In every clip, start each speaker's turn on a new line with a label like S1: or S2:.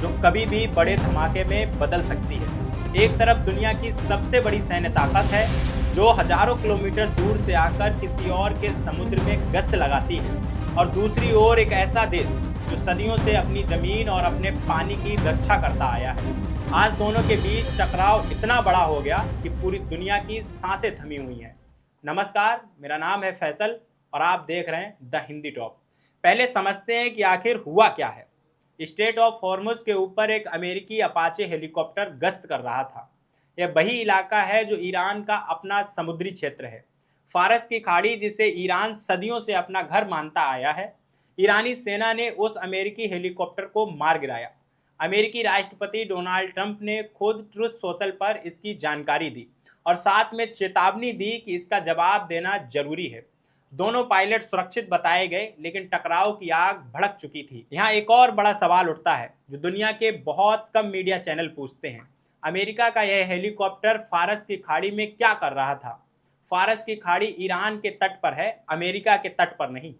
S1: जो कभी भी बड़े धमाके में बदल सकती है। एक तरफ दुनिया की सबसे बड़ी सैन्य ताकत है जो हजारों किलोमीटर दूर से आकर किसी और के समुद्र में गश्त लगाती है, और दूसरी ओर एक ऐसा देश जो सदियों से अपनी जमीन और अपने पानी की रक्षा करता आया है। आज दोनों के बीच टकराव इतना बड़ा हो गया कि पूरी दुनिया की सांसें थमी हुई हैं। नमस्कार, मेरा नाम है फैसल और आप देख रहे हैं द हिंदी टॉप। पहले समझते हैं कि आखिर हुआ क्या है। स्ट्रेट ऑफ हॉर्मुज के ऊपर एक अमेरिकी अपाचे हेलीकॉप्टर गश्त कर रहा था। यह वही इलाका है जो ईरान का अपना समुद्री क्षेत्र है, फारस की खाड़ी, जिसे ईरान सदियों से अपना घर मानता आया है। ईरानी सेना ने उस अमेरिकी हेलीकॉप्टर को मार गिराया। अमेरिकी राष्ट्रपति डोनाल्ड ट्रंप ने खुद ट्रुथ सोशल पर इसकी जानकारी दी और साथ में चेतावनी दी कि इसका जवाब देना जरूरी है। दोनों पायलट सुरक्षित बताए गए, लेकिन टकराव की आग भड़क चुकी थी। यहाँ एक और बड़ा सवाल उठता है जो दुनिया के बहुत कम मीडिया चैनल पूछते हैं। अमेरिका का यह हेलीकॉप्टर फारस की खाड़ी में क्या कर रहा था? फारस की खाड़ी ईरान के तट पर है, अमेरिका के तट पर नहीं।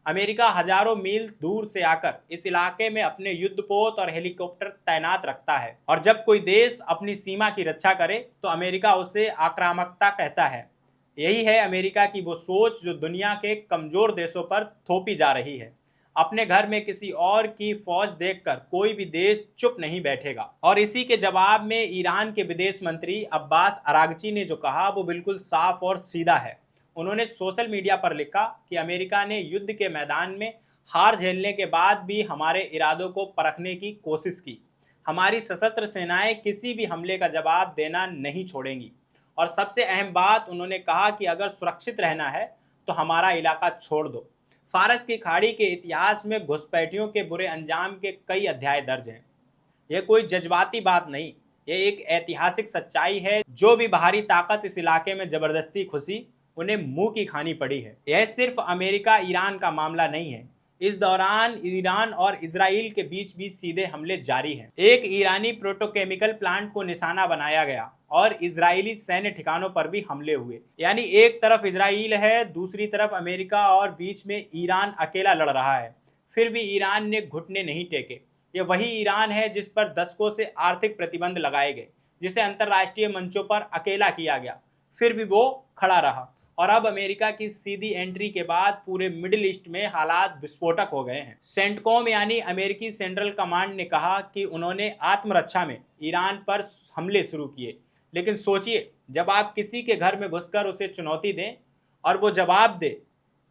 S1: अमेरिका हजारों मील दूर से आकर इस इलाके में अपने युद्धपोत और हेलीकॉप्टर तैनात रखता है, और जब कोई देश अपनी सीमा की रक्षा करे तो अमेरिका उसे आक्रामकता कहता है। यही है अमेरिका की वो सोच जो दुनिया के कमजोर देशों पर थोपी जा रही है। अपने घर में किसी और की फौज देखकर कोई भी देश चुप नहीं बैठेगा। और इसी के जवाब में ईरान के विदेश मंत्री अब्बास अरागची ने जो कहा वो बिल्कुल साफ और सीधा है। उन्होंने सोशल मीडिया पर लिखा कि अमेरिका ने युद्ध के मैदान में हार झेलने के बाद भी हमारे इरादों को परखने की कोशिश की। हमारी सशस्त्र सेनाएं किसी भी हमले का जवाब देना नहीं छोड़ेंगी। और सबसे अहम बात, उन्होंने कहा कि अगर सुरक्षित रहना है तो हमारा इलाका छोड़ दो। फारस की खाड़ी के इतिहास में घुसपैठियों के बुरे अंजाम के कई अध्याय दर्ज हैं। यह कोई जज्बाती बात नहीं, यह एक ऐतिहासिक सच्चाई है। जो भी बाहरी ताकत इस इलाके में जबरदस्ती घुसी, उन्हें मुंह की खानी पड़ी है। यह सिर्फ अमेरिका ईरान का मामला नहीं है। इस दौरान ईरान और इजराइल के बीच भी सीधे हमले जारी हैं। एक ईरानी पेट्रोकेमिकल प्लांट को निशाना बनाया गया और इजरायली सैन्य ठिकानों पर भी हमले हुए। यानी एक तरफ इजराइल है, दूसरी तरफ अमेरिका, और बीच में ईरान अकेला लड़ रहा है। फिर भी ईरान ने घुटने नहीं टेके। ये वही ईरान है जिस पर दशकों से आर्थिक प्रतिबंध लगाए गए, जिसे अंतर्राष्ट्रीय मंचों पर अकेला किया गया, फिर भी वो खड़ा रहा। और अब अमेरिका की सीधी एंट्री के बाद पूरे मिडिल ईस्ट में हालात विस्फोटक हो गए हैं। सेंटकॉम यानी अमेरिकी सेंट्रल कमांड ने कहा कि उन्होंने आत्मरक्षा में ईरान पर हमले शुरू किए। लेकिन सोचिए, जब आप किसी के घर में घुसकर उसे चुनौती दें और वो जवाब दे,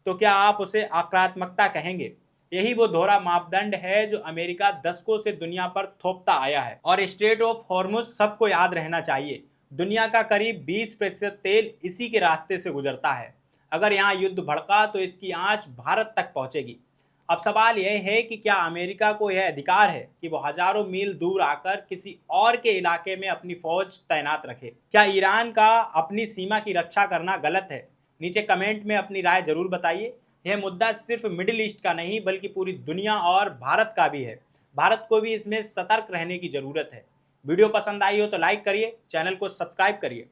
S1: तो क्या आप उसे आक्रामकता कहेंगे? यही वो दोहरा मापदंड है जो अमेरिका दशकों से दुनिया पर थोपता आया है। और स्ट्रेट ऑफ हॉर्मुज सबको याद रहना चाहिए, दुनिया का करीब 20% तेल इसी के रास्ते से गुजरता है। अगर यहाँ युद्ध भड़का तो इसकी आंच भारत तक पहुंचेगी। अब सवाल यह है कि क्या अमेरिका को यह अधिकार है कि वो हजारों मील दूर आकर किसी और के इलाके में अपनी फौज तैनात रखे? क्या ईरान का अपनी सीमा की रक्षा करना गलत है? नीचे कमेंट में अपनी राय जरूर बताइए। यह मुद्दा सिर्फ मिडिल ईस्ट का नहीं बल्कि पूरी दुनिया और भारत का भी है। भारत को भी इसमें सतर्क रहने की जरूरत है। वीडियो पसंद आई हो तो लाइक करिए, चैनल को सब्सक्राइब करिए।